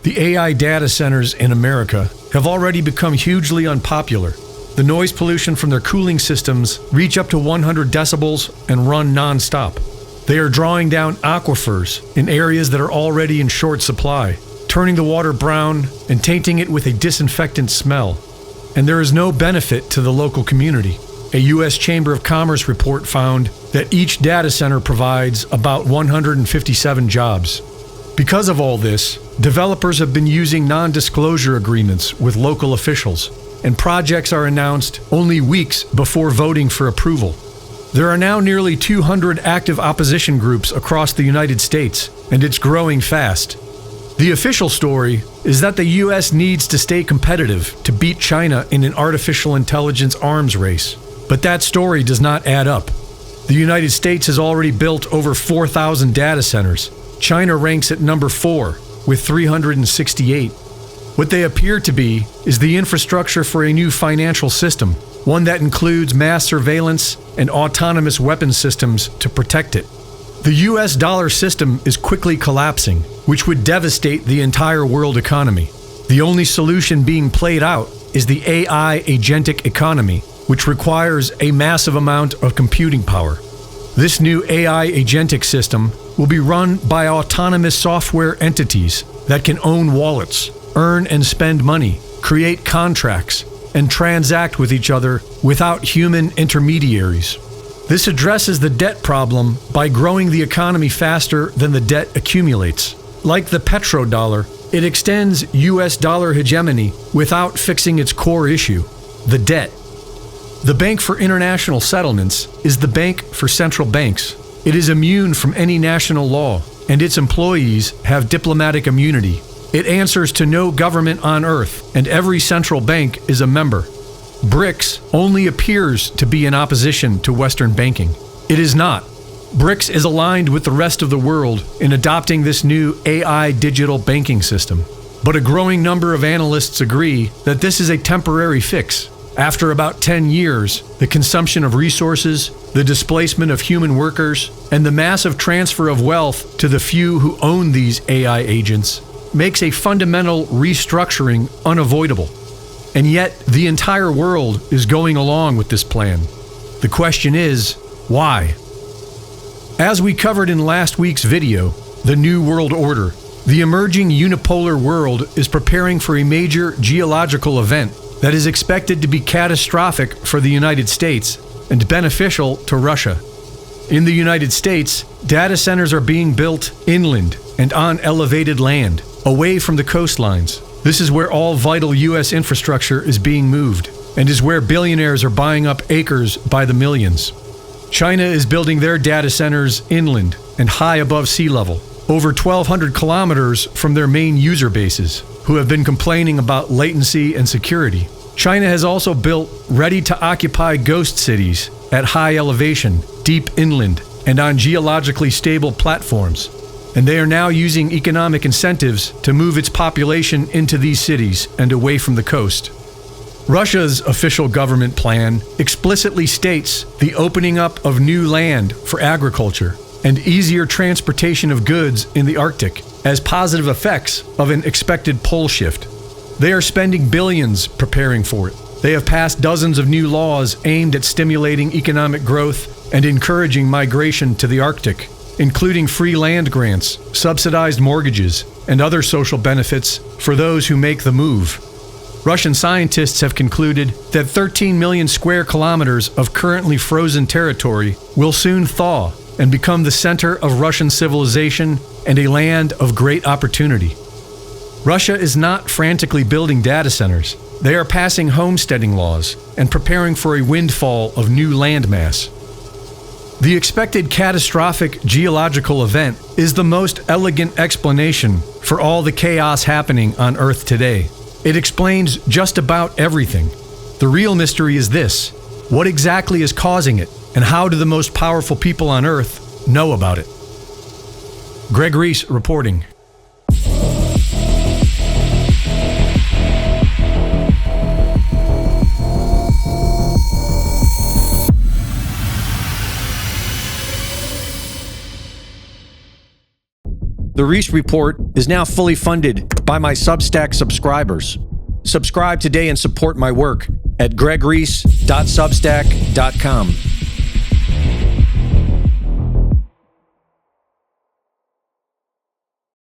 The AI data centers in America have already become hugely unpopular. The noise pollution from their cooling systems reach up to 100 decibels and run non-stop. They are drawing down aquifers in areas that are already in short supply, turning the water brown and tainting it with a disinfectant smell. And there is no benefit to the local community. A U.S. Chamber of Commerce report found that each data center provides about 157 jobs. Because of all this, developers have been using non-disclosure agreements with local officials, and projects are announced only weeks before voting for approval. There are now nearly 200 active opposition groups across the United States, and it's growing fast. The official story is that the U.S. needs to stay competitive to beat China in an artificial intelligence arms race. But that story does not add up. The United States has already built over 4,000 data centers. China ranks at number 4 with 368. What they appear to be is the infrastructure for a new financial system, one that includes mass surveillance and autonomous weapons systems to protect it. The US dollar system is quickly collapsing, which would devastate the entire world economy. The only solution being played out is the AI agentic economy, which requires a massive amount of computing power. This new AI agentic system will be run by autonomous software entities that can own wallets, earn and spend money, create contracts, and transact with each other without human intermediaries. This addresses the debt problem by growing the economy faster than the debt accumulates. Like the petrodollar, it extends US dollar hegemony without fixing its core issue, the debt. The Bank for International Settlements is the bank for central banks. It is immune from any national law, and its employees have diplomatic immunity. It answers to no government on earth, and every central bank is a member. BRICS only appears to be in opposition to Western banking. It is not. BRICS is aligned with the rest of the world in adopting this new AI digital banking system. But a growing number of analysts agree that this is a temporary fix. After about 10 years, the consumption of resources, the displacement of human workers, and the massive transfer of wealth to the few who own these AI agents makes a fundamental restructuring unavoidable. And yet, the entire world is going along with this plan. The question is, why? As we covered in last week's video, the New World Order, the emerging unipolar world is preparing for a major geological event that is expected to be catastrophic for the United States and beneficial to Russia. In the United States, data centers are being built inland and on elevated land, away from the coastlines. This is where all vital U.S. infrastructure is being moved, and is where billionaires are buying up acres by the millions. China is building their data centers inland and high above sea level, over 1,200 kilometers from their main user bases, who have been complaining about latency and security. China has also built ready-to-occupy ghost cities at high elevation, deep inland, and on geologically stable platforms. And they are now using economic incentives to move its population into these cities and away from the coast. Russia's official government plan explicitly states the opening up of new land for agriculture and easier transportation of goods in the Arctic as positive effects of an expected pole shift. They are spending billions preparing for it. They have passed dozens of new laws aimed at stimulating economic growth and encouraging migration to the Arctic, including free land grants, subsidized mortgages, and other social benefits for those who make the move. Russian scientists have concluded that 13 million square kilometers of currently frozen territory will soon thaw and become the center of Russian civilization and a land of great opportunity. Russia is not frantically building data centers. They are passing homesteading laws and preparing for a windfall of new landmass. The expected catastrophic geological event is the most elegant explanation for all the chaos happening on Earth today. It explains just about everything. The real mystery is this: what exactly is causing it, and how do the most powerful people on Earth know about it? Greg Reese reporting. The Reese Report is now fully funded by my Substack subscribers. Subscribe today and support my work at gregreese.substack.com.